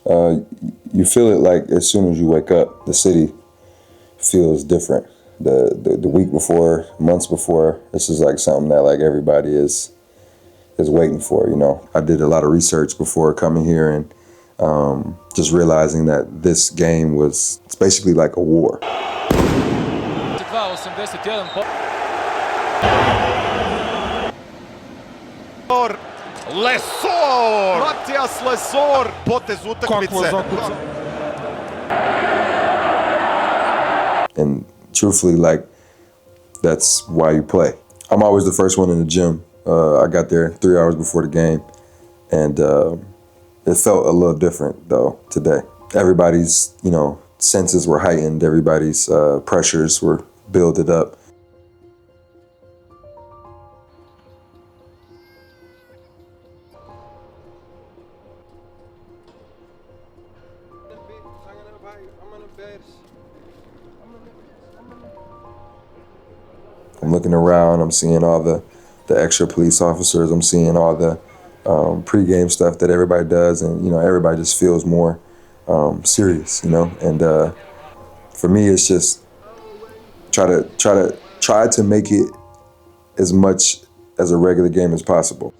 You feel it like as soon as you wake up, the city feels different. The week before, months before, this is like something that like everybody is waiting for. I did a lot of research before coming here and just realizing that this game it's basically like a war. Lesor! Matijas Lesor! Potez utakmice. And truthfully, like, that's why you play. I'm always the first one in the gym. I got there 3 hours before the game, and it felt a little different, though, today. Everybody's, senses were heightened. Everybody's pressures were builded up. I'm looking around, I'm seeing all the extra police officers, I'm seeing all the pregame stuff that everybody does, and everybody just feels more serious, and for me it's just try to make it as much as a regular game as possible.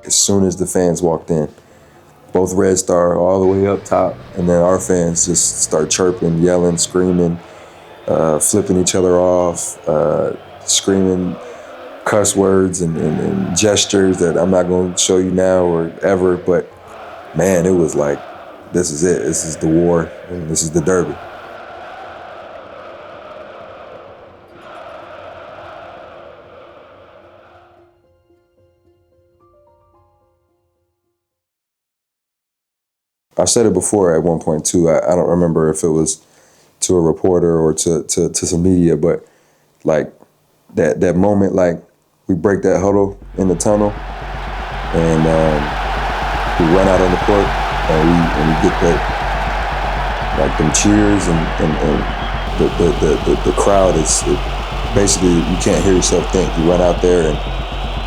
As soon as the fans walked in, both Red Star all the way up top, and then our fans just start chirping, yelling, screaming, flipping each other off, screaming cuss words and gestures that I'm not going to show you now or ever, but man, it was like, this is it. This is the war, and this is the derby. I said it before at one point too. I don't remember if it was to a reporter or to some media, but like that moment, like we break that huddle in the tunnel, and we run out on the court, and we get that, like, them cheers, and the crowd is basically, you can't hear yourself think. You run out there and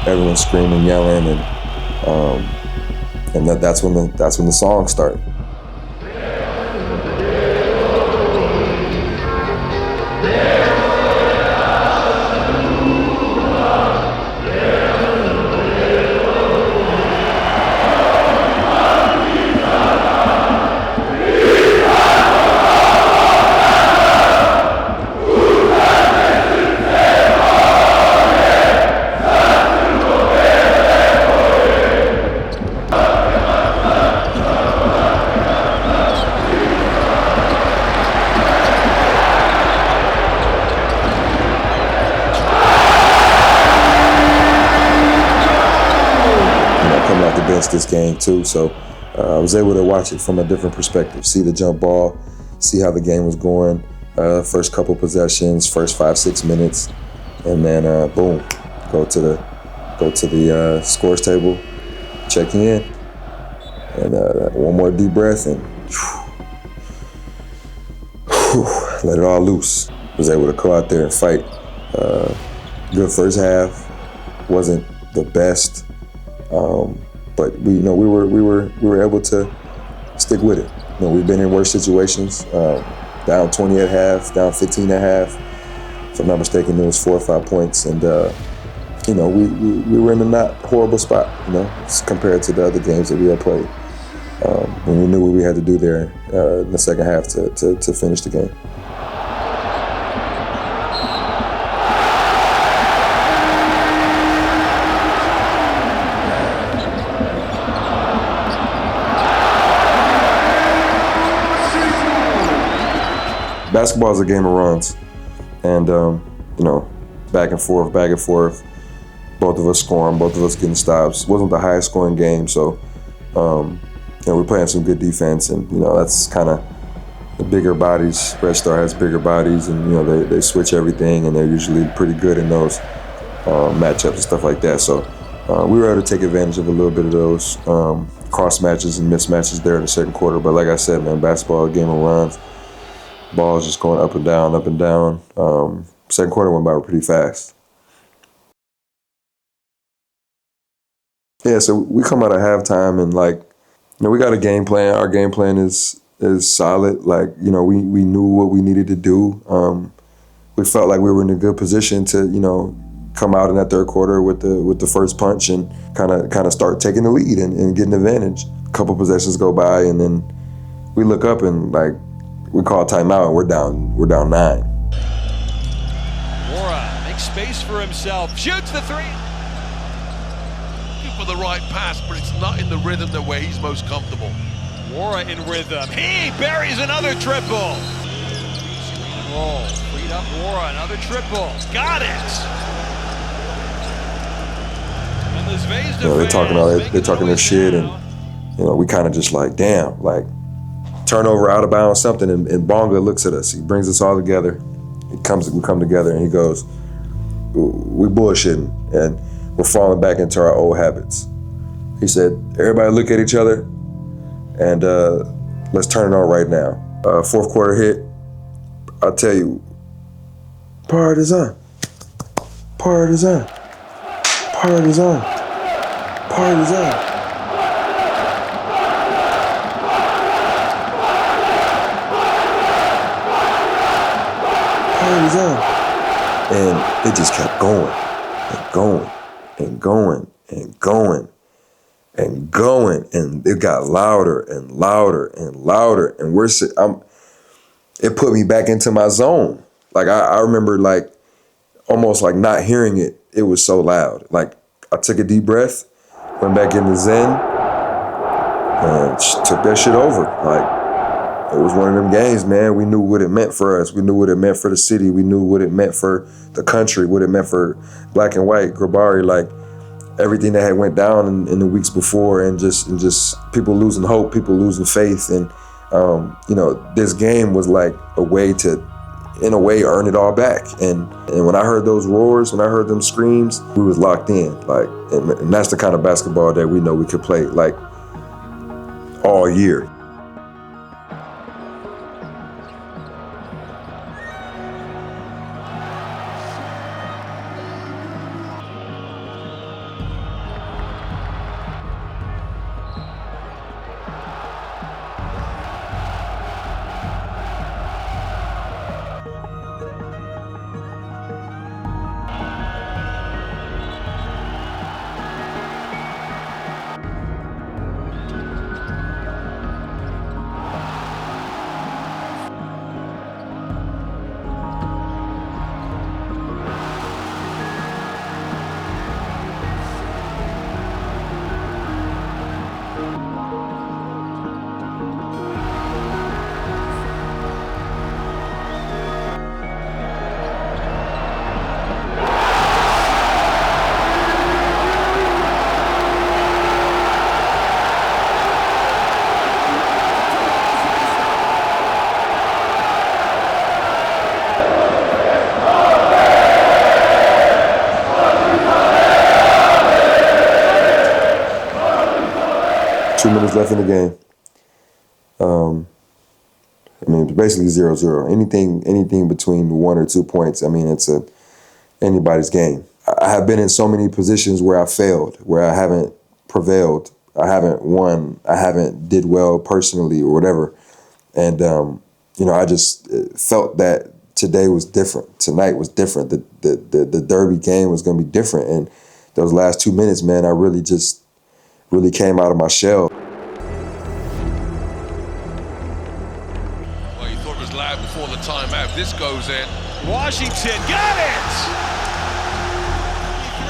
everyone's screaming, yelling, and that's when the song started. This game too, so I was able to watch it from a different perspective, see the jump ball, see how the game was going, first couple possessions, first 5-6 minutes, and then boom, go to the scores table, check in, and one more deep breath, and let it all loose. Was able to go out there and fight. Good first half, wasn't the best. But we were able to stick with it. We've been in worse situations, down 20 at half, down 15 at half. If I'm not mistaken, it was 4 or 5 points, and we were in a not horrible spot, compared to the other games that we had played. And we knew what we had to do there in the second half to finish the game. Basketball is a game of runs, and back and forth. Both of us scoring, both of us getting stops. It wasn't the highest scoring game, so we're playing some good defense, and that's kind of the bigger bodies. Red Star has bigger bodies, and they switch everything, and they're usually pretty good in those matchups and stuff like that. So we were able to take advantage of a little bit of those cross matches and mismatches there in the second quarter. But like I said, man, basketball, a game of runs. Ball's just going up and down, Second quarter went by pretty fast. Yeah, so we come out of halftime and we got a game plan. Our game plan is solid. We knew what we needed to do. We felt like we were in a good position to, come out in that third quarter with the first punch and kind of start taking the lead and getting advantage. A couple possessions go by and then we look up and we call timeout and we're down 9. Wara makes space for himself, shoots the three. For the right pass, but it's not in the rhythm that where he's most comfortable. Wara in rhythm. He buries another triple. Screen and roll. Freed up Wara, another triple. Got it. And the Zvezda they're talking their shit, and we kind of just damn, turnover, out of bounds, something, and Bonga looks at us. He brings us all together. We come together, and he goes, "We bullshitting, and we're falling back into our old habits." He said, "Everybody look at each other, and let's turn it on right now." Fourth quarter hit. I'll tell you, Partizan, Partizan, Partizan, Partizan. Partizan. And it just kept going and going and going and going and going, and it got louder and louder and louder, and it put me back into my zone. I remember almost not hearing it. It was so loud. I took a deep breath, went back into Zen, and took that shit over. It was one of them games, man. We knew what it meant for us. We knew what it meant for the city. We knew what it meant for the country, what it meant for black and white, Grabari, everything that had went down in the weeks before, and just people losing hope, people losing faith. And, this game was a way to, in a way, earn it all back. And when I heard those roars, when I heard them screams, we was locked in. And that's the kind of basketball that we know we could play, all year. Minutes left in the game. It's basically 0-0. Anything between 1 or 2 points. It's anybody's game. I have been in so many positions where I failed, where I haven't prevailed, I haven't won, I haven't did well personally or whatever. And I just felt that today was different. Tonight was different. The Derby game was going to be different. And those last 2 minutes, man, I really came out of my shell. Well, you thought it was loud before the timeout. This goes in. Washington got it!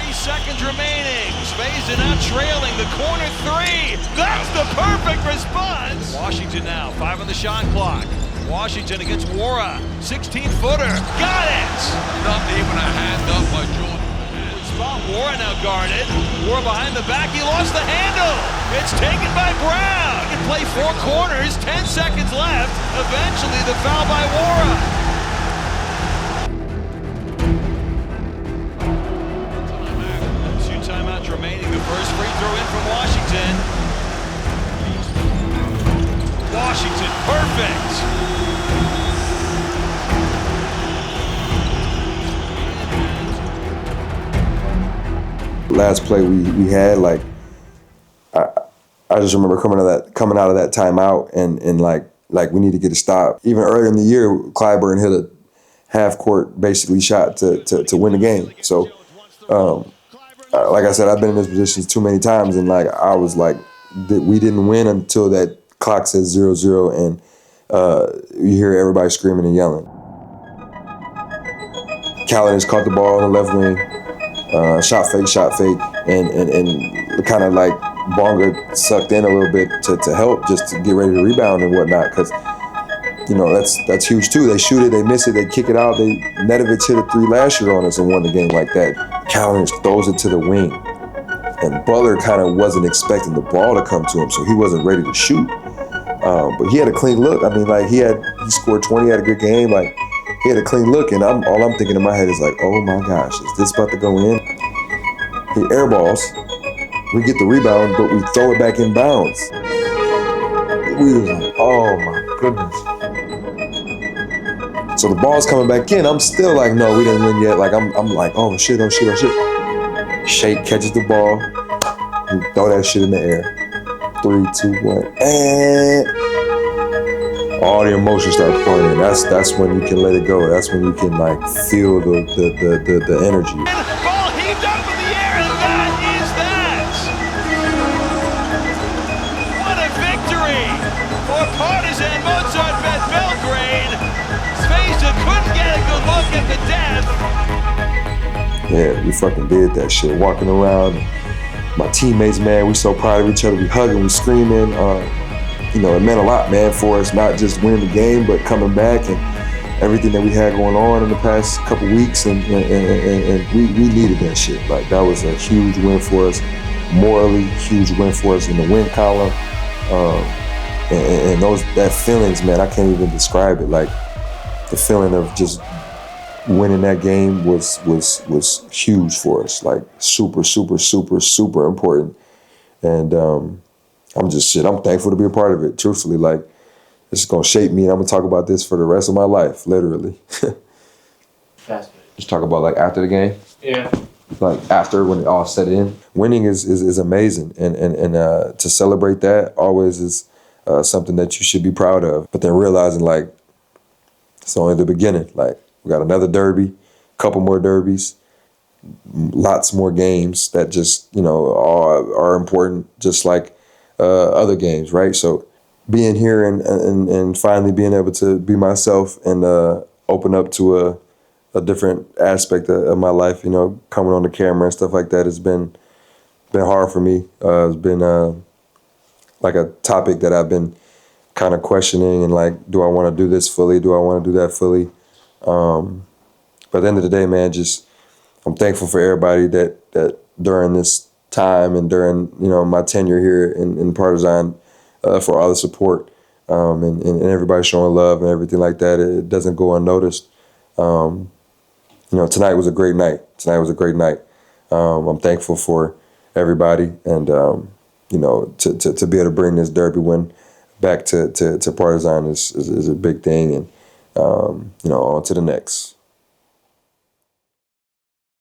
3 seconds remaining. Zvezda now trailing the corner three. That's the perfect response. Washington now, 5 on the shot clock. Washington against Wara, 16-footer. Got it! Not even a hand up by Jordan. Spot Wara now guarded. Wara behind the back. He lost the handle. It's taken by Brown. He can play 4 corners. 10 seconds left. Eventually, the foul by Wara. Timeouts remaining. The first free throw in from Washington. Washington, perfect. last play we had, like I just remember coming out of that timeout and like we need to get a stop. Even earlier in the year, Clyburn hit a half court basically shot to win the game. So like I said, I've been in this position too many times, and like I was like, we didn't win until that clock says 0-0, and you hear everybody screaming and yelling. Callan caught the ball on the left wing, shot fake, and kind of like Bonga sucked in a little bit to help just to get ready to rebound and whatnot, because you know that's huge too. They shoot it, they miss it, they kick it out. Nedovic hit a 3 last year on us and won the game like that. Callan throws it to the wing, and Butler kind of wasn't expecting the ball to come to him, so he wasn't ready to shoot. But he had a clean look. I mean, like he scored 20, had a good game. Like he had a clean look, and all I'm thinking in my head is like, oh my gosh, is this about to go in? He airballs. We get the rebound, but we throw it back in bounds. We was like, oh my goodness. So the ball's coming back in. I'm still like, no, we didn't win yet. Like I'm like, oh shit. Shake catches the ball. We throw that shit in the air. 3, 2, 1, and all the emotions start pouring in. That's when you can let it go. That's when you can like feel the energy. Ball heaved up in the air, and that is that. What a victory for Partizan Mozart at Belgrade. Spezia couldn't get a good look at the death. Yeah, we fucking did that shit. Walking around, my teammates, man, we so proud of each other. We hugging, we screaming. You know, it meant a lot, man, for us, not just winning the game, but coming back and everything that we had going on in the past couple weeks. And we needed that shit. Like, that was a huge win for us, morally, huge win for us in the win column. And that feelings, man, I can't even describe it. Like, the feeling of just winning that game was huge for us. Like, super, super, super, super important. And I'm thankful to be a part of it, truthfully. Like, it's gonna shape me, and I'm gonna talk about this for the rest of my life, literally. Just talk about like after the game. Yeah. Like after, when it all set in. Winning is amazing, and to celebrate that always is something that you should be proud of. But then realizing like it's only the beginning. Like, we got another derby, couple more derbies, lots more games that just, you know, are important, just like other games, right? So being here and finally being able to be myself and open up to a different aspect of my life, you know, coming on the camera and stuff like that has been hard for me. It's been like a topic that I've been kind of questioning, and like, do I want to do this fully? Do I want to do that fully? But at the end of the day, man, I'm thankful for everybody that during this time and during, you know, my tenure here in Partizan, for all the support, and everybody showing love and everything like that. It doesn't go unnoticed. You know, tonight was a great night. I'm thankful for everybody, and you know, to be able to bring this derby win back to Partizan is a big thing, and you know, on to the next.